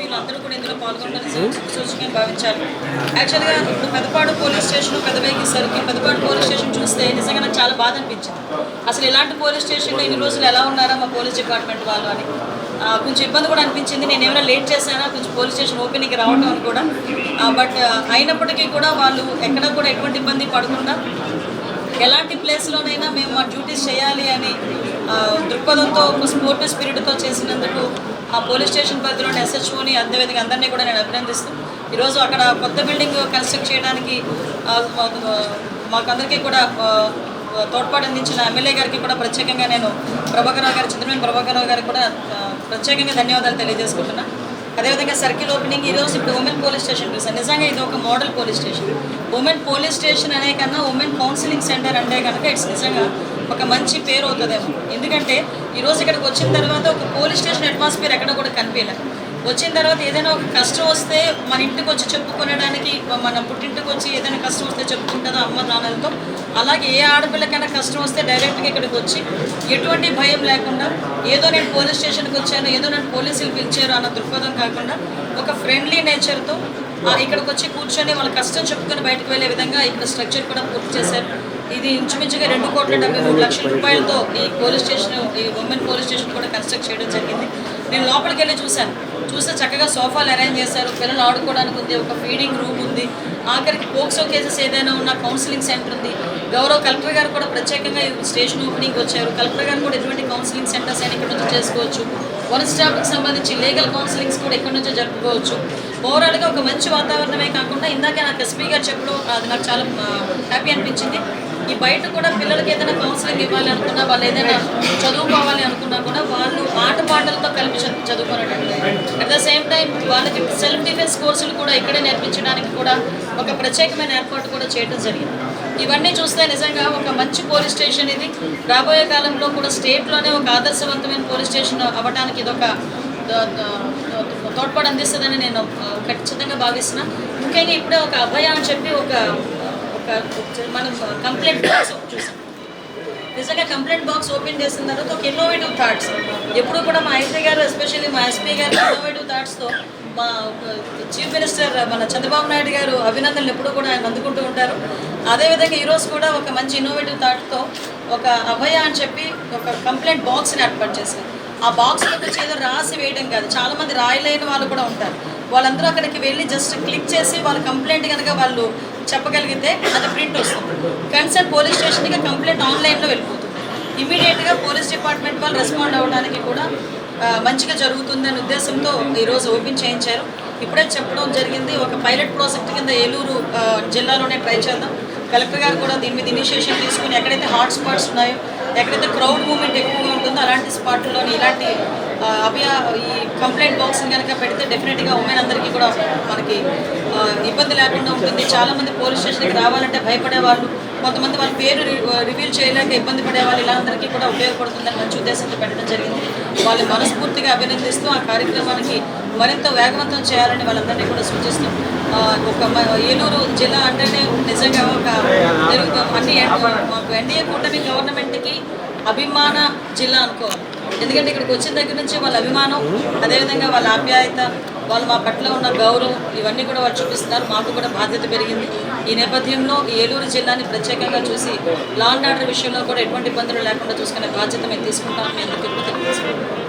వీళ్ళందరూ కూడా ఇందులో పాల్గొంటారని సూచనగా భావించారు. యాక్చువల్గా ఇప్పుడు పెద్దపాడు పోలీస్ స్టేషన్ పెద్దవేగి సరికి పెద్దపాడు పోలీస్ స్టేషన్ చూస్తే నిజంగా నాకు చాలా బాధ అనిపించింది. అసలు ఇలాంటి పోలీస్ స్టేషన్లో ఇన్ని రోజులు ఎలా ఉన్నారా మా పోలీస్ డిపార్ట్మెంట్ వాళ్ళు అని కొంచెం ఇబ్బంది కూడా అనిపించింది. నేను ఏమైనా లేట్ చేశానా కొంచెం పోలీస్ స్టేషన్ ఓపెనింగ్కి రావడం అని కూడా. బట్ అయినప్పటికీ కూడా వాళ్ళు ఎక్కడ కూడా ఎటువంటి ఇబ్బంది పడకుండా ఎలాంటి ప్లేస్లోనైనా మేము మా డ్యూటీస్ చేయాలి అని దృక్పథంతో ఒక స్పోర్టివ్ స్పిరిట్తో చేసినందుకు ఆ పోలీస్ స్టేషన్ పరిధిలోని ఎస్హెచ్ఓని అదేవిధంగా అందరినీ కూడా నేను అభినందిస్తూ ఈరోజు అక్కడ కొత్త బిల్డింగ్ కన్స్ట్రక్ట్ చేయడానికి మాకందరికీ కూడా తోడ్పాటు అందించిన ఎమ్మెల్యే గారికి కూడా ప్రత్యేకంగా నేను ప్రభాకర్ గారు చంద్రబాబు ప్రభాకర్ గారికి కూడా ప్రత్యేకంగా ధన్యవాదాలు తెలియజేసుకుంటున్నాను. అదేవిధంగా సర్కిల్ ఓపెనింగ్ ఈరోజు ఇప్పుడు ఉమెన్ పోలీస్ స్టేషన్ చూసాను. నిజంగా ఇది ఒక model police station. Women police station అనే కన్నా ఉమెన్ కౌన్సిలింగ్ సెంటర్ అంటే కనుక ఇట్స్ నిజంగా ఒక మంచి పేరు అవుతుందేమో. ఎందుకంటే ఈరోజు ఇక్కడికి వచ్చిన తర్వాత ఒక పోలీస్ స్టేషన్ అట్మాస్ఫియర్ ఎక్కడ కూడా కనిపించలేదు. వచ్చిన తర్వాత ఏదైనా ఒక కష్టం వస్తే మన ఇంటికి వచ్చి చెప్పుకునడానికి మన పుట్టింటికి వచ్చి ఏదైనా కష్టం వస్తే చెప్పుకుంటుందో అమ్మ నాన్నలతో, అలాగే ఏ ఆడపిల్లకైనా కష్టం వస్తే డైరెక్ట్గా ఇక్కడికి వచ్చి ఎటువంటి భయం లేకుండా ఏదో నేను పోలీస్ స్టేషన్కి వచ్చాను ఏదో నేను పోలీసులు పిలిచారు అన్న దృక్పథం కాకుండా ఒక ఫ్రెండ్లీ నేచర్తో ఇక్కడికి వచ్చి కూర్చొని వాళ్ళ కష్టం చెప్పుకొని బయటకు వెళ్ళే విధంగా ఇక్కడ స్ట్రక్చర్ కూడా పూర్తి చేశారు. ఇది ఇంచుమించుగా 2,73,00,000 రూపాయలతో ఈ పోలీస్ స్టేషన్ ఈ ఉమెన్ పోలీస్ స్టేషన్ కూడా కన్స్ట్రక్ట్ చేయడం జరిగింది. నేను లోపలికి వెళ్ళి చూస్తే చక్కగా సోఫాలు అరేంజ్ చేశారు, పిల్లలు ఆడుకోవడానికి ఉంది, ఒక ఫీడింగ్ రూమ్ ఉంది, ఆఖరికి పోక్సో కేసెస్ ఏదైనా ఉన్న కౌన్సిలింగ్ సెంటర్ ఉంది. గౌరవ కలెక్టర్ గారు కూడా ప్రత్యేకంగా స్టేషన్ ఓపెనింగ్ వచ్చారు. కలెక్టర్ గారు కూడా ఎటువంటి కౌన్సిలింగ్ సెంటర్స్ అయినా ఇక్కడ నుంచి చేసుకోవచ్చు. వన్ స్టాఫ్కి సంబంధించి లీగల్ కౌన్సిలింగ్స్ కూడా ఇక్కడ నుంచే జరుపుకోవచ్చు. ఓవరాల్గా ఒక మంచి వాతావరణమే కాకుండా ఇందాకే నాకు ఎస్పీ గారు చెప్పడం అది నాకు చాలా హ్యాపీ అనిపించింది. ఈ బయట కూడా పిల్లలకి ఏదైనా కౌన్సిలింగ్ ఇవ్వాలి అనుకున్నా వాళ్ళు ఏదైనా చదువుకోవాలి అనుకున్నా కూడా వాళ్ళు ఆటపాటలతో కలిపి చదువుకునేటట్టు అట్ ద సేమ్ టైం వాళ్ళకి సెల్ఫ్ డిఫెన్స్ కోర్సులు కూడా ఇక్కడే నేర్పించడానికి కూడా ఒక ప్రత్యేకమైన ఏర్పాటు కూడా చేయడం జరిగింది. ఇవన్నీ చూస్తే నిజంగా ఒక మంచి పోలీస్ స్టేషన్ ఇది. రాబోయే కాలంలో కూడా స్టేట్లోనే ఒక ఆదర్శవంతమైన పోలీస్ స్టేషన్ అవ్వడానికి ఇది ఒక తోడ్పాటు అందిస్తుందని నేను ఖచ్చితంగా భావిస్తున్నాను. ముఖ్యంగా ఇప్పుడే ఒక అభయ అని చెప్పి ఒక మనం కంప్లైంట్ బాక్స్ చూసాం. నిజంగా కంప్లైంట్ బాక్స్ ఓపెన్ చేసిన తర్వాత ఒక ఇన్నోవేటివ్ థాట్స్ ఎప్పుడు కూడా మా ఐసీ గారు ఎస్పెషల్లీ మా ఎస్పీ గారు ఇన్నోవేటివ్ థాట్స్తో మా చీఫ్ మినిస్టర్ మన చంద్రబాబు నాయుడు గారు అభినందనలు ఎప్పుడూ కూడా ఆయన అందుకుంటూ ఉంటారు. అదేవిధంగా ఈరోజు కూడా ఒక మంచి ఇన్నోవేటివ్ థాట్తో ఒక అభయ అని చెప్పి ఒక కంప్లైంట్ బాక్స్ని ఏర్పాటు చేశారు. ఆ బాక్స్లోకి వచ్చి ఏదో రాసి వేయడం కాదు, చాలామంది రాయలేని వాళ్ళు కూడా ఉంటారు. వాళ్ళందరూ అక్కడికి వెళ్ళి జస్ట్ క్లిక్ చేసి వాళ్ళ కంప్లైంట్ కనుక వాళ్ళు చెప్పగలిగితే అది ప్రింట్ వస్తుంది. కన్సర్న్ పోలీస్ స్టేషన్కి కంప్లైంట్ ఆన్లైన్లో వెళ్ళిపోతుంది. ఇమీడియట్గా పోలీస్ డిపార్ట్మెంట్ వాళ్ళు రెస్పాండ్ అవ్వడానికి కూడా మంచిగా జరుగుతుందనే ఉద్దేశంతో ఈరోజు ఓపెన్ చేయించారు. ఇప్పుడే చెప్పడం జరిగింది, ఒక పైలట్ ప్రాజెక్ట్ కింద ఏలూరు జిల్లాలోనే ట్రై చేద్దాం. కలెక్టర్ గారు కూడా దీని మీద ఇనిషియేషన్ తీసుకుని ఎక్కడైతే హాట్ స్పాట్స్ ఉన్నాయో ఎక్కడైతే క్రౌడ్ మూవ్మెంట్ ఎక్కువగా ఉంటుందో అలాంటి స్పాట్లోని ఇలాంటి ఈ కంప్లైంట్ బాక్స్ని కనుక పెడితే డెఫినెట్గా ఉమెన్ అందరికీ కూడా మనకి ఇబ్బంది లేకుండా ఉంటుంది. చాలామంది పోలీస్ స్టేషన్కి రావాలంటే భయపడేవాళ్ళు, కొంతమంది వాళ్ళ పేరు రివీల్ చేయలేక ఇబ్బంది పడేవాళ్ళు, ఇలా అందరికీ కూడా ఉపయోగపడుతుందని మంచి ఉద్దేశంతో పెట్టడం జరిగింది. వాళ్ళు మనస్ఫూర్తిగా అభినందిస్తూ ఆ కార్యక్రమానికి మరింత వేగవంతం చేయాలని వాళ్ళందరినీ కూడా సూచిస్తూ ఒక ఏలూరు జిల్లా అంటేనే నిజంగా ఒక అన్ని మాకు ఎన్డీఏ కూటమి గవర్నమెంట్కి అభిమాన జిల్లా అనుకోవాలి. ఎందుకంటే ఇక్కడికి వచ్చిన దగ్గర నుంచి వాళ్ళ అభిమానం, అదేవిధంగా వాళ్ళ ఆప్యాయత, వాళ్ళు మా పట్ల ఉన్న గౌరవం ఇవన్నీ కూడా వాళ్ళు చూపిస్తున్నారు. మాకు కూడా బాధ్యత పెరిగింది. ఈ నేపథ్యంలో ఏలూరు జిల్లాని ప్రత్యేకంగా చూసి లా అండ్ ఆర్డర్ విషయంలో కూడా ఎటువంటి ఇబ్బందులు లేకుండా చూసుకునే బాధ్యత మేము తీసుకుంటామని మీ అందరికీ కూడా తెలియజేస్తున్నాం.